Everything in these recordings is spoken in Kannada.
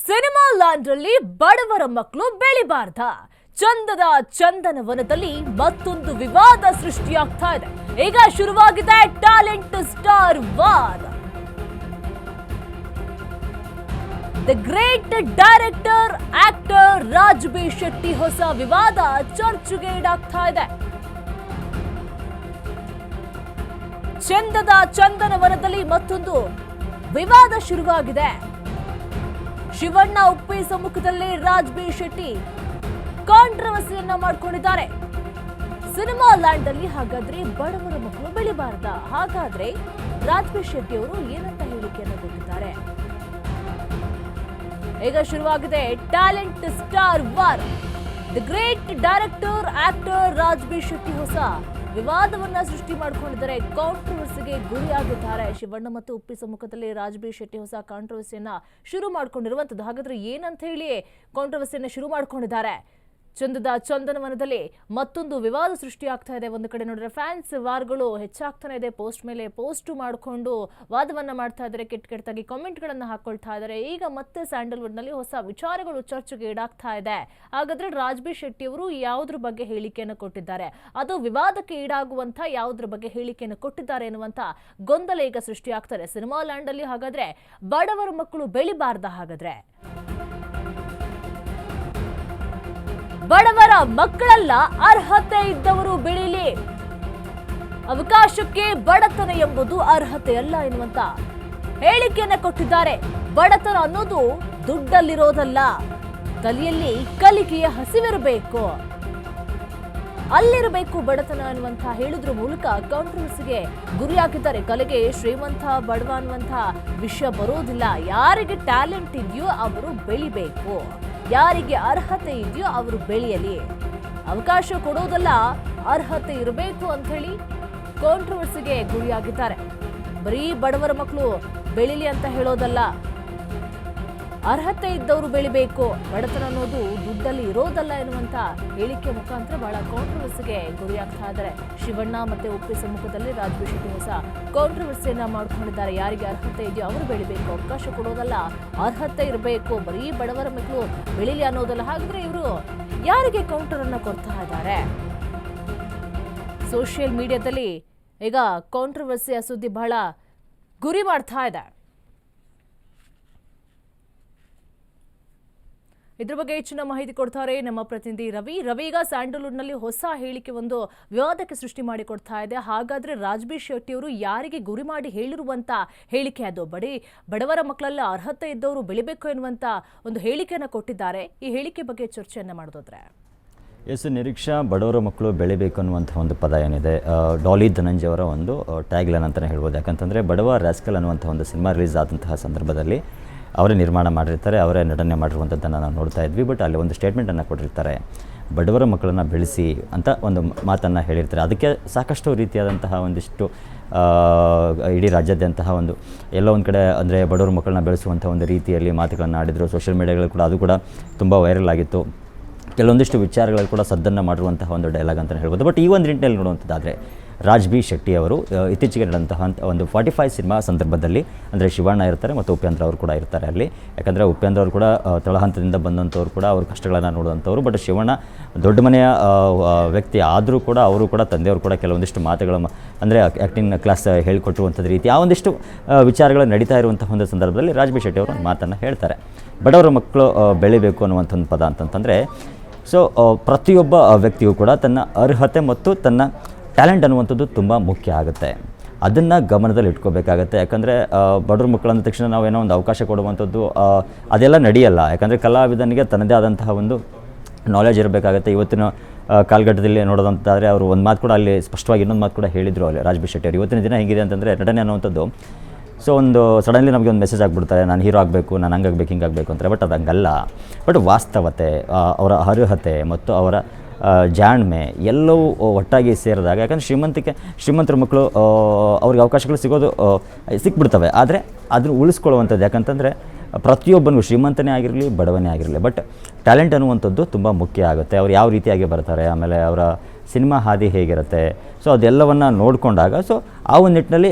ಸಿನಿಮಾ ಲ್ಯಾಂಡ್ರಲ್ಲಿ ಬಡವರ ಮಕ್ಕಳು ಬೆಳಿಬಾರ್ದ? ಚಂದದ ಚಂದನವನದಲ್ಲಿ ಮತ್ತೊಂದು ವಿವಾದ ಸೃಷ್ಟಿಯಾಗ್ತಾ ಇದೆ. ಈಗ ಶುರುವಾಗಿದೆ talent star war. The great director actor Raj B Shetty ಹೊಸ ವಿವಾದ ಚರ್ಚೆಗೆ ಈಡಾಗ್ತಾ ಇದೆ. ಚಂದದ ಚಂದನವನದಲ್ಲಿ ಮತ್ತೊಂದು ವಿವಾದ ಶುರುವಾಗಿದೆ. ಶಿವಣ್ಣ ಉಪ್ಪಿ ಸಮ್ಮುಖದಲ್ಲಿ ರಾಜ್ ಬಿ ಶೆಟ್ಟಿ ಕಾಂಟ್ರವರ್ಸಿಯನ್ನ ಮಾಡ್ಕೊಂಡಿದ್ದಾರೆ. ಸಿನಿಮಾ ಲ್ಯಾಂಡ್ ಅಲ್ಲಿ ಹಾಗಾದ್ರೆ ಬಡವರ ಮಕ್ಕಳು ಬೆಳಿಬಾರ್ದ? ಹಾಗಾದ್ರೆ ರಾಜ್ ಬಿ ಶೆಟ್ಟಿ ಅವರು ಏನಂತ ಹೇಳಿಕೆಯನ್ನು ಕೊಟ್ಟಿದ್ದಾರೆ? ಈಗ ಶುರುವಾಗಿದೆ talent star war. The great director actor Raj B Shetty ಹೊಸ ವಿವಾದವನ್ನ ಸೃಷ್ಟಿ ಮಾಡಿಕೊಂಡಿದ್ದಾರೆ. ಕಾಂಟ್ರವರ್ಸಿಗೆ ಗುರಿಯಾಗಿದ್ದಾರೆ. ಶಿವಣ್ಣ ಮತ್ತು ಉಪ್ಪಿ ಸಮ್ಮುಖದಲ್ಲಿ ರಾಜ್ ಬಿ ಶೆಟ್ಟಿ ಹೊಸ ಕಾಂಟ್ರವರ್ಸಿಯನ್ನ ಶುರು ಮಾಡ್ಕೊಂಡಿರುವಂತದ್ದು. ಹಾಗಾದ್ರೆ ಏನಂತ ಹೇಳಿ ಕಾಂಟ್ರವರ್ಸಿಯನ್ನ ಶುರು ಮಾಡ್ಕೊಂಡಿದ್ದಾರೆ? ಚಂದದ ಚಂದನವನದಲ್ಲಿ ಮತ್ತೊಂದು ವಿವಾದ ಸೃಷ್ಟಿಯಾಗ್ತಾ ಇದೆ. ಒಂದು ಕಡೆ ನೋಡಿದ್ರೆ ಫ್ಯಾನ್ಸ್ ವಾರ್ಗಳು ಹೆಚ್ಚಾಗ್ತಾನೆ ಇದೆ. ಪೋಸ್ಟ್ ಮೇಲೆ ಪೋಸ್ಟ್ ಮಾಡಿಕೊಂಡು ವಾದವನ್ನ ಮಾಡ್ತಾ ಇದ್ದಾರೆ. ಕೆಟ್ಟದಾಗಿ ಕಾಮೆಂಟ್ಗಳನ್ನ ಹಾಕೊಳ್ತಾ ಇದ್ದಾರೆ. ಈಗ ಮತ್ತೆ ಸ್ಯಾಂಡಲ್ವುಡ್ ನಲ್ಲಿ ಹೊಸ ವಿಚಾರಗಳು ಚರ್ಚೆಗೆ ಈಡಾಗ್ತಾ ಇದೆ. ಹಾಗಾದ್ರೆ ರಾಜ್ ಬಿ ಶೆಟ್ಟಿ ಅವರು ಯಾವುದ್ರ ಬಗ್ಗೆ ಹೇಳಿಕೆಯನ್ನು ಕೊಟ್ಟಿದ್ದಾರೆ? ಅದು ವಿವಾದಕ್ಕೆ ಈಡಾಗುವಂತ ಯಾವುದ್ರ ಬಗ್ಗೆ ಹೇಳಿಕೆಯನ್ನು ಕೊಟ್ಟಿದ್ದಾರೆ ಎನ್ನುವಂತ ಗೊಂದಲ ಈಗ ಸೃಷ್ಟಿಯಾಗ್ತಾರೆ ಸಿನಿಮಾ ಲ್ಯಾಂಡ್ ಅಲ್ಲಿ. ಹಾಗಾದ್ರೆ ಬಡವರ ಮಕ್ಕಳು ಬೆಳಿಬಾರ್ದ? ಹಾಗಾದ್ರೆ ಬಡವರ ಮಕ್ಕಳಲ್ಲ, ಅರ್ಹತೆ ಇದ್ದವರು ಬೆಳೀಲಿ. ಅವಕಾಶಕ್ಕೆ ಬಡತನ ಎಂಬುದು ಅರ್ಹತೆ ಅಲ್ಲ ಎನ್ನುವಂತ ಹೇಳಿಕೆಯನ್ನ ಕೊಟ್ಟಿದ್ದಾರೆ. ಬಡತನ ಅನ್ನೋದು ದುಡ್ಡಲ್ಲಿರೋದಲ್ಲ, ತಲೆಯಲ್ಲಿ ಕಲಿಕೆಯ ಹಸಿವಿರಬೇಕು, ಅಲ್ಲಿರಬೇಕು ಬಡತನ ಅನ್ನುವಂತ ಹೇಳುದ್ರ ಮೂಲಕ ಕಾಂಟ್ರವರ್ಸಿಗೆ ಗುರಿಯಾಗಿದ್ದಾರೆ. ಕಲೆಗೆ ಶ್ರೀಮಂತ ಬಡವ ಅನ್ನುವಂತ ವಿಷಯ ಬರೋದಿಲ್ಲ. ಯಾರಿಗೆ ಟ್ಯಾಲೆಂಟ್ ಇದೆಯೋ ಅವರು ಬೆಳಿಬೇಕು, ಯಾರಿಗೆ ಅರ್ಹತೆ ಇದೆಯೋ ಅವರು ಬೆಳೆಯಲಿ. ಅವಕಾಶ ಕೊಡೋದಲ್ಲ, ಅರ್ಹತೆ ಇರಬೇಕು ಅಂತ ಹೇಳಿ ಕಾಂಟ್ರವರ್ಸಿಗೆ ಗುರಿಯಾಗಿದ್ದಾರೆ. ಬರೀ ಬಡವರ ಮಕ್ಕಳು ಬೆಳಿಲಿ ಅಂತ ಹೇಳೋದಲ್ಲ, ಅರ್ಹತೆ ಇದ್ದವರು ಬೆಳಿಬೇಕು, ಬಡತನ ಅನ್ನೋದು ದುಡ್ಡಲ್ಲಿ ಇರೋದಲ್ಲ ಎನ್ನುವಂತ ಹೇಳಿಕೆ ಮುಖಾಂತರ ಬಹಳ ಕಾಂಟ್ರವರ್ಸಿಗೆ ಗುರಿಯಾಗ್ತಾ ಇದ್ದಾರೆ. ಶಿವಣ್ಣ ಮತ್ತೆ ಉಪ್ಪಿ ಸಮ್ಮುಖದಲ್ಲಿ ರಾಜ್ ಬಿ ಶೆಟ್ಟಿ ಹೊಸ ಕಾಂಟ್ರವರ್ಸಿಯನ್ನ ಮಾಡ್ಕೊಂಡಿದ್ದಾರೆ. ಯಾರಿಗೆ ಅರ್ಹತೆ ಇದೆಯೋ ಅವರು ಬೆಳಿಬೇಕು, ಅವಕಾಶ ಕೊಡೋದಲ್ಲ, ಅರ್ಹತೆ ಇರಬೇಕು, ಬರೀ ಬಡವರ ಮಕ್ಕಳು ಬೆಳಿಲಿ ಅನ್ನೋದಲ್ಲ. ಹಾಗಾದ್ರೆ ಇವರು ಯಾರಿಗೆ ಕೌಂಟರ್ ಅನ್ನ ಕೊಡ್ತಾ ಇದ್ದಾರೆ? ಸೋಷಿಯಲ್ ಮೀಡಿಯಾದಲ್ಲಿ ಈಗ ಕಾಂಟ್ರವರ್ಸಿಯ ಸುದ್ದಿ ಬಹಳ ಗುರಿ ಮಾಡ್ತಾ ಇದೆ. ಇದ್ರ ಬಗ್ಗೆ ಹೆಚ್ಚಿನ ಮಾಹಿತಿ ಕೊಡ್ತಾರೆ ನಮ್ಮ ಪ್ರತಿನಿಧಿ ರವಿ. ಈಗ ಸ್ಯಾಂಡಲ್ವುಡ್ ನಲ್ಲಿ ಹೊಸ ಹೇಳಿಕೆ ಒಂದು ವಿವಾದಕ್ಕೆ ಸೃಷ್ಟಿ ಮಾಡಿ ಕೊಡ್ತಾ ಇದೆ. ಹಾಗಾದ್ರೆ ರಾಜ್ ಬಿ ಶೆಟ್ಟಿ ಅವರು ಯಾರಿಗೆ ಗುರಿ ಮಾಡಿ ಹೇಳಿರುವಂತ ಹೇಳಿಕೆ ಅದು? ಬಡವರ ಮಕ್ಕಳೆಲ್ಲ ಅರ್ಹತೆ ಇದ್ದವರು ಬೆಳಿಬೇಕು ಎನ್ನುವಂತ ಒಂದು ಹೇಳಿಕೆಯನ್ನ ಕೊಟ್ಟಿದ್ದಾರೆ. ಈ ಹೇಳಿಕೆ ಬಗ್ಗೆ ಚರ್ಚೆಯನ್ನ ಮಾಡೋದಾದ್ರೆ ನಿರೀಕ್ಷಾ, ಬಡವರ ಮಕ್ಕಳು ಬೆಳಿಬೇಕು ಅನ್ನುವಂಥ ಒಂದು ಪದ ಏನಿದೆ, ಡಾಲಿ ಧನಂಜಯ ಅವರ ಒಂದು ಟ್ಯಾಗ್ ಲೈನ್ ಅಂತಲೇ ಹೇಳ್ಬೋದು. ಯಾಕಂತಂದರೆ ಬಡವ ರಾಸ್ಕಲ್ ಅನ್ನುವಂಥ ಒಂದು ಸಿನಿಮಾ ರಿಲೀಸ್ ಆದಂತಹ ಸಂದರ್ಭದಲ್ಲಿ ಅವರೇ ನಿರ್ಮಾಣ ಮಾಡಿರ್ತಾರೆ, ಅವರೇ ನಟನೆ ಮಾಡಿರುವಂಥದ್ದನ್ನು ನಾವು ನೋಡ್ತಾ ಇದ್ವಿ. ಬಟ್ ಅಲ್ಲಿ ಒಂದು ಸ್ಟೇಟ್ಮೆಂಟನ್ನು ಕೊಟ್ಟಿರ್ತಾರೆ, ಬಡವರ ಮಕ್ಕಳನ್ನು ಬೆಳೆಸಿ ಅಂತ ಒಂದು ಮಾತನ್ನು ಹೇಳಿರ್ತಾರೆ. ಅದಕ್ಕೆ ಸಾಕಷ್ಟು ರೀತಿಯಾದಂತಹ ಒಂದಿಷ್ಟು ಇಡೀ ರಾಜ್ಯಾದ್ಯಂತಹ ಒಂದು ಎಲ್ಲೋ ಒಂದು ಕಡೆ ಅಂದರೆ ಬಡವರ ಮಕ್ಕಳನ್ನ ಬೆಳೆಸುವಂಥ ಒಂದು ರೀತಿಯಲ್ಲಿ ಮಾತುಗಳನ್ನು ಆಡಿದರು. ಸೋಷಿಯಲ್ ಮೀಡಿಯಾಗಳು ಕೂಡ ಅದು ಕೂಡ ತುಂಬ ವೈರಲ್ ಆಗಿತ್ತು. ಕೆಲವೊಂದಿಷ್ಟು ವಿಚಾರಗಳಲ್ಲಿ ಕೂಡ ಸದ್ದನ್ನು ಮಾಡಿರುವಂತಹ ಒಂದು ಡೈಲಾಗ್ ಅಂತಲೇ ಹೇಳ್ಬೋದು. ಬಟ್ ಈ ಒಂದು ನಿಟ್ಟಿನಲ್ಲಿ ನೋಡುವಂಥದ್ದಾದರೆ ರಾಜ್ ಬಿ ಶೆಟ್ಟಿ ಅವರು ಇತ್ತೀಚೆಗೆ ನಡೆದಂತಹ ಒಂದು 45 ಸಿನಿಮಾ ಸಂದರ್ಭದಲ್ಲಿ ಅಂದರೆ ಶಿವಣ್ಣ ಇರ್ತಾರೆ ಮತ್ತು ಉಪೇಂದ್ರ ಅವರು ಕೂಡ ಇರ್ತಾರೆ ಅಲ್ಲಿ. ಯಾಕಂದರೆ ಉಪೇಂದ್ರ ಅವರು ಕೂಡ ತಳಹಂತದಿಂದ ಬಂದಂಥವ್ರು ಕೂಡ ಅವ್ರ ಕಷ್ಟಗಳನ್ನು ನೋಡುವಂಥವ್ರು. ಬಟ್ ಶಿವಣ್ಣ ದೊಡ್ಡ ಮನೆಯ ವ್ಯಕ್ತಿ ಆದರೂ ಕೂಡ ಅವರು ಕೂಡ ತಂದೆಯವರು ಕೂಡ ಕೆಲವೊಂದಿಷ್ಟು ಮಾತುಗಳ ಅಂದರೆ ಆ್ಯಕ್ಟಿಂಗ್ ಕ್ಲಾಸ್ ಹೇಳಿಕೊಟ್ಟಿರುವಂಥದ್ದು ರೀತಿ ಆ ಒಂದಿಷ್ಟು ವಿಚಾರಗಳು ನಡೀತಾ ಇರುವಂತಹ ಒಂದು ಸಂದರ್ಭದಲ್ಲಿ ರಾಜ್ ಬಿ ಶೆಟ್ಟಿ ಅವರು ಒಂದು ಮಾತನ್ನು ಹೇಳ್ತಾರೆ, ಬಡವರ ಮಕ್ಕಳು ಬೆಳಿಬೇಕು ಅನ್ನುವಂಥ ಒಂದು ಪದ ಅಂತಂತಂದರೆ ಪ್ರತಿಯೊಬ್ಬ ವ್ಯಕ್ತಿಯೂ ಕೂಡ ತನ್ನ ಅರ್ಹತೆ ಮತ್ತು ತನ್ನ ಟ್ಯಾಲೆಂಟ್ ಅನ್ನುವಂಥದ್ದು ತುಂಬ ಮುಖ್ಯ ಆಗುತ್ತೆ. ಅದನ್ನು ಗಮನದಲ್ಲಿ ಇಟ್ಕೋಬೇಕಾಗತ್ತೆ. ಯಾಕಂದರೆ ಬಡವ್ರ ಮಕ್ಕಳು ಅಂದ ತಕ್ಷಣ ನಾವೇನೋ ಒಂದು ಅವಕಾಶ ಕೊಡುವಂಥದ್ದು ಅದೆಲ್ಲ ನಡೆಯಲ್ಲ. ಯಾಕಂದರೆ ಕಲಾವಿದನಿಗೆ ತನ್ನದೇ ಆದಂತಹ ಒಂದು ನಾಲೆಜ್ ಇರಬೇಕಾಗತ್ತೆ. ಇವತ್ತಿನ ಕಾಲಘಟ್ಟದಲ್ಲಿ ನೋಡೋದಂತಾದರೆ ಅವರು ಒಂದು ಮಾತು ಕೂಡ ಅಲ್ಲಿ ಸ್ಪಷ್ಟವಾಗಿ ಇನ್ನೊಂದು ಮಾತು ಕೂಡ ಹೇಳಿದರು ಅಲ್ಲಿ ರಾಜ್ ಬಿ ಶೆಟ್ಟಿ ಅವರು. ಇವತ್ತಿನ ದಿನ ಹೇಗಿದೆ ಅಂತಂದರೆ ನಟನೆ ಅನ್ನುವಂಥದ್ದು ಒಂದು ಸಡನ್ಲಿ ನಮಗೆ ಒಂದು ಮೆಸೇಜ್ ಆಗಿಬಿಡ್ತಾರೆ, ನಾನು ಹೀರೋ ಆಗಬೇಕು, ನಾನು ಹಂಗಾಗಬೇಕು ಹಿಂಗಾಗಬೇಕು ಅಂತಾರೆ. ಬಟ್ ಅದು ಹಂಗಲ್ಲ. ಬಟ್ ವಾಸ್ತವತೆ, ಅವರ ಅರ್ಹತೆ ಮತ್ತು ಅವರ ಜಾಣ್ಮೆ ಎಲ್ಲವೂ ಒಟ್ಟಾಗಿ ಸೇರಿದಾಗ, ಯಾಕಂದರೆ ಶ್ರೀಮಂತರ ಮಕ್ಕಳು ಅವ್ರಿಗೆ ಅವಕಾಶಗಳು ಸಿಕ್ಬಿಡ್ತವೆ. ಆದರೆ ಅದನ್ನು ಉಳಿಸ್ಕೊಳ್ಳುವಂಥದ್ದು ಯಾಕಂತಂದರೆ ಪ್ರತಿಯೊಬ್ಬನಿಗೂ ಶ್ರೀಮಂತನೇ ಆಗಿರಲಿ ಬಡವನೇ ಆಗಿರಲಿ ಬಟ್ ಟ್ಯಾಲೆಂಟ್ ಅನ್ನುವಂಥದ್ದು ತುಂಬ ಮುಖ್ಯ ಆಗುತ್ತೆ. ಅವ್ರು ಯಾವ ರೀತಿಯಾಗಿ ಬರ್ತಾರೆ, ಆಮೇಲೆ ಅವರ ಸಿನಿಮಾ ಹಾದಿ ಹೇಗಿರುತ್ತೆ, ಸೊ ಅದೆಲ್ಲವನ್ನು ನೋಡಿಕೊಂಡಾಗ ಸೊ ಆ ಒಂದು ನಿಟ್ಟಿನಲ್ಲಿ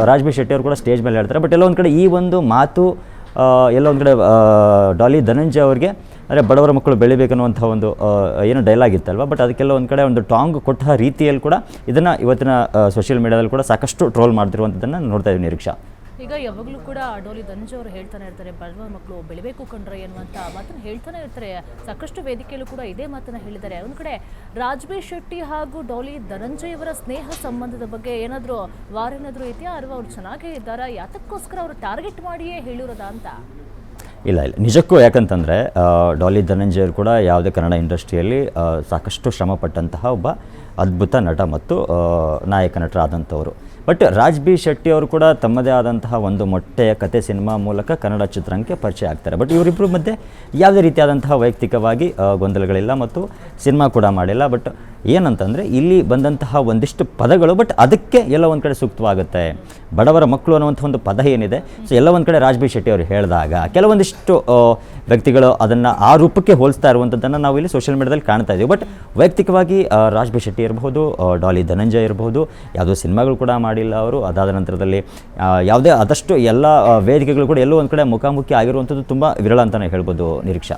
ರಾಜ್ ಬಿ ಶೆಟ್ಟಿ ಅವರು ಕೂಡ ಸ್ಟೇಜ್ ಮೇಲೆ ಹೇಳ್ತಾರೆ. ಬಟ್ ಎಲ್ಲ ಒಂದು ಕಡೆ ಈ ಒಂದು ಮಾತು ಎಲ್ಲೋ ಒಂದು ಕಡೆ ಡಾಲಿ ಧನಂಜಯ ಅವ್ರಿಗೆ ಅಂದರೆ ಬಡವರ ಮಕ್ಕಳು ಬೆಳಿಬೇಕನ್ನುವಂಥ ಒಂದು ಏನು ಡೈಲಾಗ್ ಇತ್ತಲ್ವ, ಬಟ್ ಅದಕ್ಕೆಲ್ಲ ಒಂದು ಕಡೆ ಒಂದು ಟಾಂಗ್ ಕೊಟ್ಟ ರೀತಿಯಲ್ಲಿ ಕೂಡ ಇದನ್ನು ಇವತ್ತಿನ ಸೋಷಿಯಲ್ ಮೀಡಿಯಾದಲ್ಲಿ ಕೂಡ ಸಾಕಷ್ಟು ಟ್ರೋಲ್ ಮಾಡ್ತಿರುವಂಥದ್ದನ್ನು ನೋಡ್ತಾ ಇದ್ದೀವಿ ನಿರೀಕ್ಷಾ. ಈಗ ಯಾವಾಗಲೂ ಕೂಡ ಡಾಲಿ ಧನಂಜಯ ಅವರು ಹೇಳ್ತಾನೆ ಇರ್ತಾರೆ, ಬಡವರ ಮಕ್ಕಳು ಬೆಳಿಬೇಕು ಕಂಡ್ರೆ ಎನ್ನುವಂಥ ಮಾತನ್ನು ಹೇಳ್ತಾನೆ ಇರ್ತಾರೆ. ಸಾಕಷ್ಟು ವೇದಿಕೆಯಲ್ಲೂ ಕೂಡ ಇದೇ ಮಾತನ್ನು ಹೇಳಿದ್ದಾರೆ. ಒಂದು ಕಡೆ ರಾಜ್ಬಿ ಶೆಟ್ಟಿ ಹಾಗೂ ಡಾಲಿ ಧನಂಜಯ ಅವರ ಸ್ನೇಹ ಸಂಬಂಧದ ಬಗ್ಗೆ ಏನಾದರೂ ವಾರೇನಾದರೂ ಇದೆಯಾ, ಅಥವಾ ಅವ್ರು ಚೆನ್ನಾಗೇ ಇದ್ದಾರಾ, ಯಾತಕ್ಕೋಸ್ಕರ ಅವರು ಟಾರ್ಗೆಟ್ ಮಾಡಿಯೇ ಹೇಳಿರೋದಾ ಅಂತ? ಇಲ್ಲ ನಿಜಕ್ಕೂ, ಯಾಕಂತಂದರೆ ಡಾಲಿ ಧನಂಜಯರು ಕೂಡ ಯಾವುದೇ ಕನ್ನಡ ಇಂಡಸ್ಟ್ರಿಯಲ್ಲಿ ಸಾಕಷ್ಟು ಶ್ರಮಪಟ್ಟಂತಹ ಒಬ್ಬ ಅದ್ಭುತ ನಟ ಮತ್ತು ನಾಯಕ ನಟರಾದಂಥವರು. ಬಟ್ ರಾಜ್ಬಿ ಶೆಟ್ಟಿ ಅವರು ಕೂಡ ತಮ್ಮದೇ ಆದಂತಹ ಒಂದು ಮೊಟ್ಟೆಯ ಕತೆ ಸಿನಿಮಾ ಮೂಲಕ ಕನ್ನಡ ಚಿತ್ರರಂಗಕ್ಕೆ ಪರಿಚಯ ಆಗ್ತಾರೆ. ಬಟ್ ಇವರಿಬ್ಬರ ಮಧ್ಯೆ ಯಾವುದೇ ರೀತಿಯಾದಂತಹ ವೈಯಕ್ತಿಕವಾಗಿ ಗೊಂದಲಗಳಿಲ್ಲ ಮತ್ತು ಸಿನಿಮಾ ಕೂಡ ಮಾಡಿಲ್ಲ. ಬಟ್ ಏನಂತಂದರೆ ಇಲ್ಲಿ ಬಂದಂತಹ ಒಂದಿಷ್ಟು ಪದಗಳು ಬಟ್ ಅದಕ್ಕೆ ಎಲ್ಲ ಒಂದು ಕಡೆ ಸೂಕ್ತವಾಗುತ್ತೆ. ಬಡವರ ಮಕ್ಕಳು ಅನ್ನುವಂಥ ಒಂದು ಪದ ಏನಿದೆ, ಸೊ ಎಲ್ಲ ಒಂದು ಕಡೆ ರಾಜ್ಬಿ ಶೆಟ್ಟಿ ಅವರು ಹೇಳಿದಾಗ ಕೆಲವೊಂದಿಷ್ಟು ವ್ಯಕ್ತಿಗಳು ಅದನ್ನು ಆ ರೂಪಕ್ಕೆ ಹೋಲಿಸ್ತಾ ಇರುವಂಥದ್ದನ್ನು ನಾವು ಇಲ್ಲಿ ಸೋಷಿಯಲ್ ಮೀಡಿಯಾದಲ್ಲಿ ಕಾಣ್ತಾ ಇದ್ದೀವಿ. ಬಟ್ ವೈಯಕ್ತಿಕವಾಗಿ ರಾಜ್ಬಿ ಶೆಟ್ಟಿ ಇರಬಹುದು, ಡಾಲಿ ಧನಂಜಯ ಇರಬಹುದು, ಯಾವುದೋ ಸಿನಿಮಾಗಳು ಕೂಡ ಮಾಡಿಲ್ಲ ಅವರು. ಅದಾದ ನಂತರದಲ್ಲಿ ಯಾವುದೇ ಆದಷ್ಟು ಎಲ್ಲ ವೇದಿಕೆಗಳು ಕೂಡ ಎಲ್ಲೋ ಒಂದು ಕಡೆ ಮುಖಾಮುಖಿ ಆಗಿರುವಂಥದ್ದು ತುಂಬ ವಿರಳ ಅಂತಲೇ ಹೇಳ್ಬೋದು ನಿರೀಕ್ಷಾ.